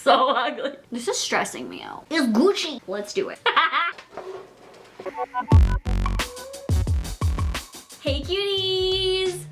So ugly. This is stressing me out. It's Gucci. Let's do it. Hey cuties!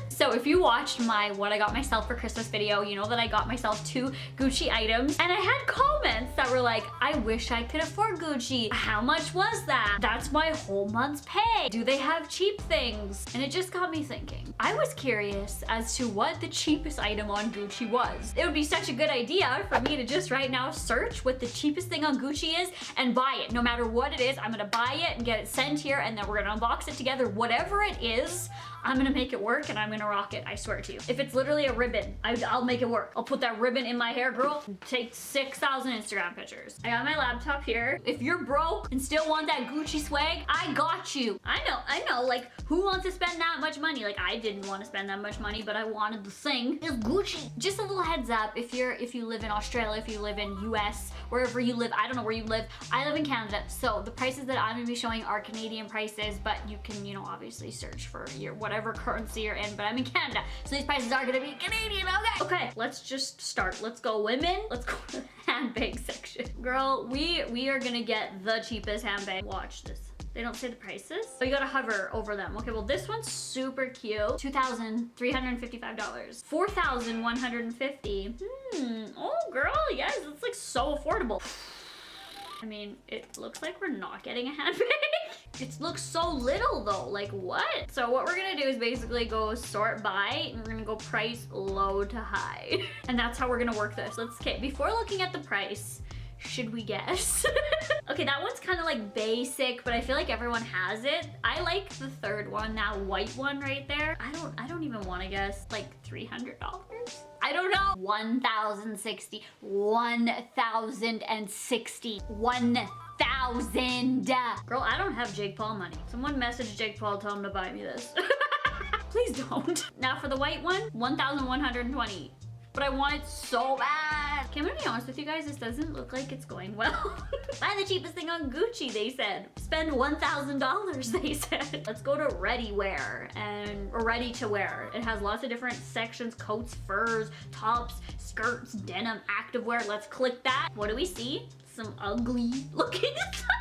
So if you watched my what I got myself for Christmas video, you know that I got myself 2 Gucci items, and I had comments that were like, I wish I could afford Gucci. How much was that? That's my whole month's pay. Do they have cheap things? And it just got me thinking. I was curious as to what the cheapest item on Gucci was. It would be such a good idea for me to just right now search what the cheapest thing on Gucci is and buy it. No matter what it is, I'm gonna buy it and get it sent here, and then we're gonna unbox it together. Whatever it is, I'm gonna make it work and I'm gonna rock it, I swear to you. If it's literally a ribbon, I'll make it work. I'll put that ribbon in my hair, girl. Take 6,000 Instagram pictures. I got my laptop here. If you're broke and still want that Gucci swag, I got you. I know, like, who wants to spend that much money? Like, I didn't want to spend that much money, but I wanted the thing. It's Gucci. Just a little heads up, if you live in Australia, if you live in US, wherever you live, I don't know where you live. I live in Canada, so the prices that I'm gonna be showing are Canadian prices, but you can, you know, obviously search for your whatever currency you're in, but I'm in Canada, so these prices are gonna be Canadian, okay? Okay, let's just start. Let's go women. Let's go to the handbag section. Girl, we are gonna get the cheapest handbag. Watch this. They don't say the prices, so you gotta hover over them. Okay, well this one's super cute. $2,355. $4,150. Oh girl, yes, it's like so affordable. I mean, it looks like we're not getting a handbag. It looks so little though, like what? So what we're gonna do is basically go sort by, and we're gonna go price low to high. And that's how we're gonna work this. Okay, before looking at the price, should we guess? Okay, that one's kind of like basic, but I feel like everyone has it. I like the third one, that white one right there. I don't even want to guess. Like $300? I don't know. 1,060. 1,060. 1,000. Girl, I don't have Jake Paul money. Someone message Jake Paul, tell him to buy me this. Please don't. Now for the white one, 1,120. But I want it so bad. Okay, I'm gonna be honest with you guys, this doesn't look like it's going well. Buy the cheapest thing on Gucci, they said. Spend $1,000, they said. Let's go to ready wear or ready to wear. It has lots of different sections, coats, furs, tops, skirts, denim, activewear. Let's click that. What do we see? Some ugly looking stuff.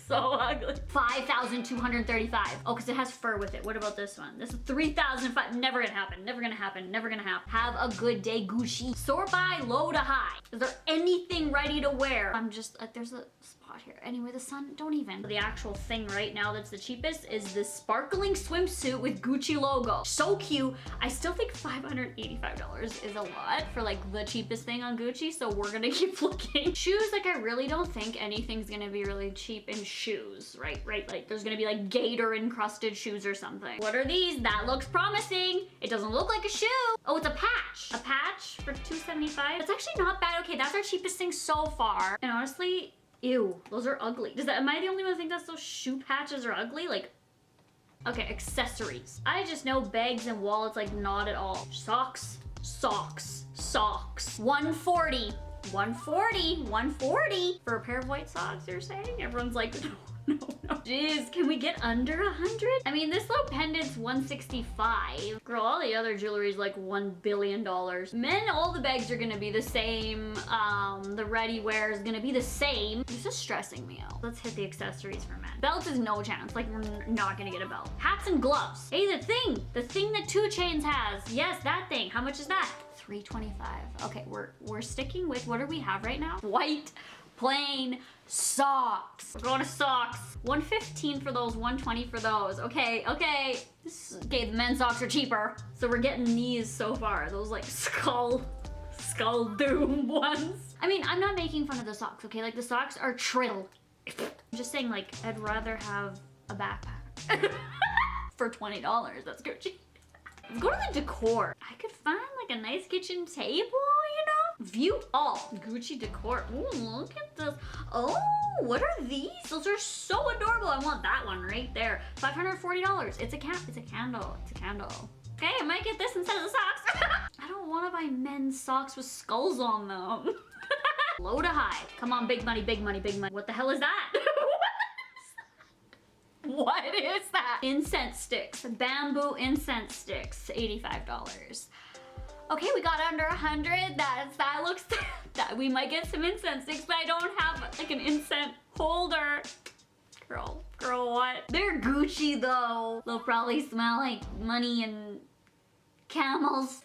So ugly. 5,235. Oh, because it has fur with it. What about this one? This is 3,005. Never gonna happen. Never gonna happen. Never gonna happen. Have a good day, Gucci. Sort by low to high. Is there anything ready to wear? I'm just, there's a spot here. Anyway, the sun, don't even. The actual thing right now that's the cheapest is this sparkling swimsuit with Gucci logo. So cute. I still think $585 is a lot for like the cheapest thing on Gucci, so we're gonna keep looking. Shoes, like I really don't think anything's gonna be really cheap in shoes, right? Like there's gonna be like gator encrusted shoes or something. What are these? That looks promising. It doesn't look like a shoe. Oh, it's a patch. A patch for $275. That's actually not bad. Okay, that's our cheapest thing so far. And honestly, ew, those are ugly. Am I the only one who thinks that those shoe patches are ugly? Like, okay, accessories. I just know bags and wallets, like not at all. Socks, socks, socks. 140. 140, 140 for a pair of white socks, you're saying? Everyone's like, no. Jeez, can we get under 100? I mean, this little pendant's 165. Girl, all the other jewelry's like $1 billion. Men, all the bags are gonna be the same. The ready wear is gonna be the same. This is stressing me out. Let's hit the accessories for men. Belts is no chance, like we're not gonna get a belt. Hats and gloves. Hey, the thing that 2 Chainz has. Yes, that thing. How much is that? $325. Okay, we're sticking with, what do we have right now? White plain socks. We're going to socks. $115 for those, $120 for those. Okay. Okay, the men's socks are cheaper. So we're getting these so far. Those like skull doom ones. I mean, I'm not making fun of the socks, okay? Like the socks are trill. I'm just saying, like, I'd rather have a backpack for $20. That's Gucci. Let's go to the decor. I could find like a nice kitchen table, you know? View all. Gucci decor. Ooh, look at this. Oh, what are these? Those are so adorable. I want that one right there. $540. It's a candle. It's a candle. Okay, I might get this instead of the socks. I don't want to buy men's socks with skulls on them. Low to high. Come on, big money, big money, big money. What the hell is that? What is that? Incense sticks. Bamboo incense sticks. $85. Okay, we got under 100. That looks that we might get some incense sticks, but I don't have like an incense holder. Girl, what? They're Gucci though. They'll probably smell like money and camels.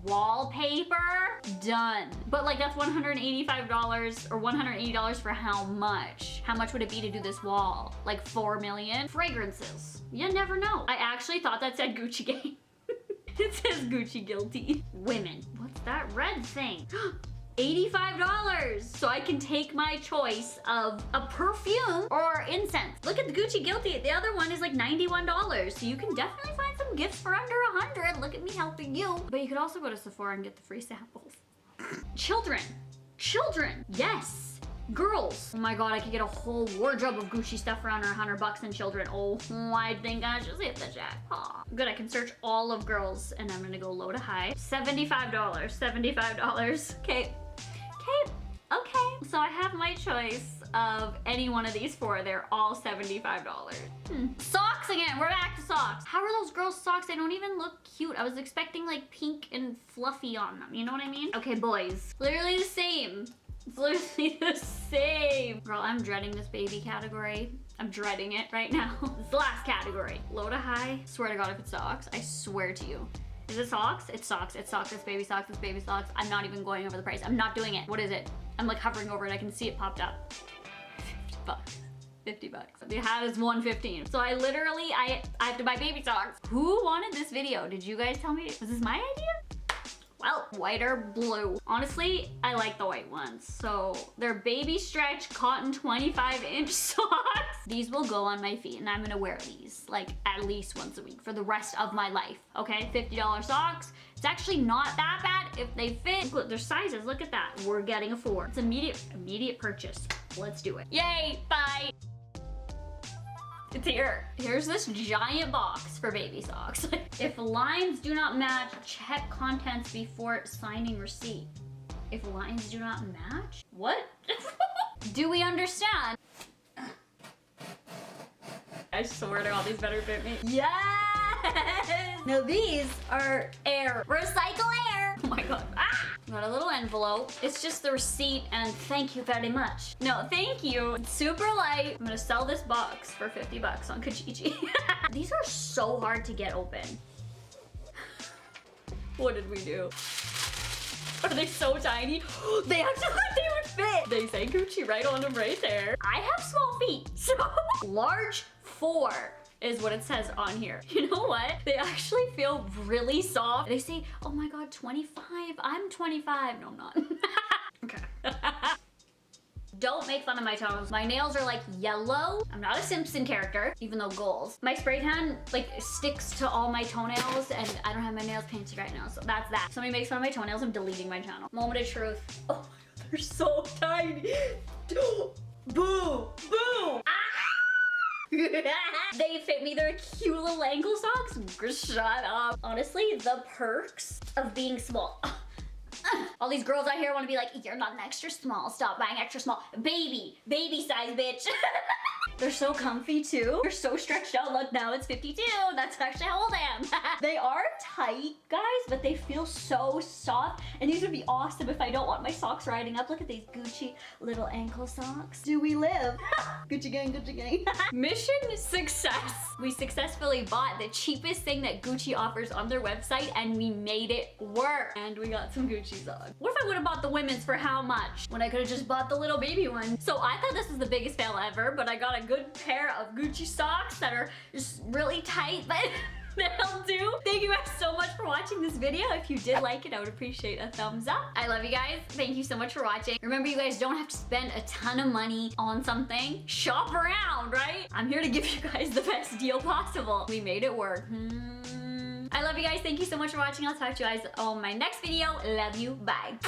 Wallpaper, done. But like that's $185 or $180 for how much? How much would it be to do this wall? Like 4 million? Fragrances, you never know. I actually thought that said Gucci Gang. It says Gucci Guilty. Women, what's that red thing? $85, so I can take my choice of a perfume or incense. Look at the Gucci Guilty. The other one is like $91, so you can definitely find some gifts for under 100. Look at me helping you. But you could also go to Sephora and get the free samples. Children, yes. Girls, oh my god, I could get a whole wardrobe of Gucci stuff for under 100 bucks in children. Oh, I think I just hit the jackpot. Good, I can search all of girls, and I'm gonna go low to high. $75. Okay. So I have my choice of any one of these four. They're all $75. Socks again, we're back to socks. How are those girls' socks? They don't even look cute. I was expecting like pink and fluffy on them, you know what I mean? Okay, boys, literally the same. It's literally the same. Girl, I'm dreading this baby category. I'm dreading it right now. It's the last category. Low to high. Swear to God if it's socks. I swear to you. Is it socks? It's socks. It's socks. It's baby socks. It's baby socks. I'm not even going over the price. I'm not doing it. What is it? I'm like hovering over it. I can see it popped up. 50 bucks. 50 bucks. The hat is $115. So I literally, I have to buy baby socks. Who wanted this video? Did you guys tell me? Was this my idea? Well, white or blue. Honestly, I like the white ones. So they're baby stretch cotton 25-inch socks. These will go on my feet and I'm gonna wear these like at least once a week for the rest of my life. Okay, $50 socks. It's actually not that bad if they fit. Look, their sizes, look at that. We're getting a 4. It's immediate purchase. Let's do it. Yay, bye. It's here. Here's this giant box for baby socks. If lines do not match, check contents before signing receipt. If lines do not match? What? Do we understand? I swear to God, these better fit me. Yes! Now these are air. Recycle air! Oh my God. Ah! Got a little envelope. It's just the receipt and thank you very much. No, thank you. It's super light. I'm gonna sell this box for 50 bucks on Kijiji. These are so hard to get open. What did we do? Are they so tiny? They actually like they would fit. They say Gucci right on them right there. I have small feet, so large 4 is what it says on here. You know what? They actually feel really soft. They say, oh my God, 25. I'm 25. No, I'm not. Okay. Don't make fun of my toes. My nails are like yellow. I'm not a Simpson character, even though goals. My spray tan like sticks to all my toenails and I don't have my nails painted right now, so that's that. Somebody makes fun of my toenails, I'm deleting my channel. Moment of truth. Oh my God, they're so tiny. Boo, boo. Ah! They fit me. They're cute little ankle socks. Shut up. Honestly, the perks of being small. All these girls out here want to be like, you're not an extra small. Stop buying extra small. Baby size, bitch. They're so comfy too. They're so stretched out. Look, now it's 52. That's actually how old I am. They are tight, guys, but they feel so soft. And these would be awesome if I don't want my socks riding up. Look at these Gucci little ankle socks. Do we live? Gucci gang, Gucci gang. Mission success. We successfully bought the cheapest thing that Gucci offers on their website and we made it work. And we got some Gucci socks. What if I would have bought the women's for how much? When I could have just bought the little baby one. So I thought this was the biggest fail ever, but I got a good pair of Gucci socks that are just really tight, but they'll do. Thank you guys so much for watching this video. If you did like it, I would appreciate a thumbs up. I love you guys. Thank you so much for watching. Remember, you guys don't have to spend a ton of money on something. Shop around, right? I'm here to give you guys the best deal possible. We made it work. I love you guys. Thank you so much for watching. I'll talk to you guys on my next video. Love you. Bye.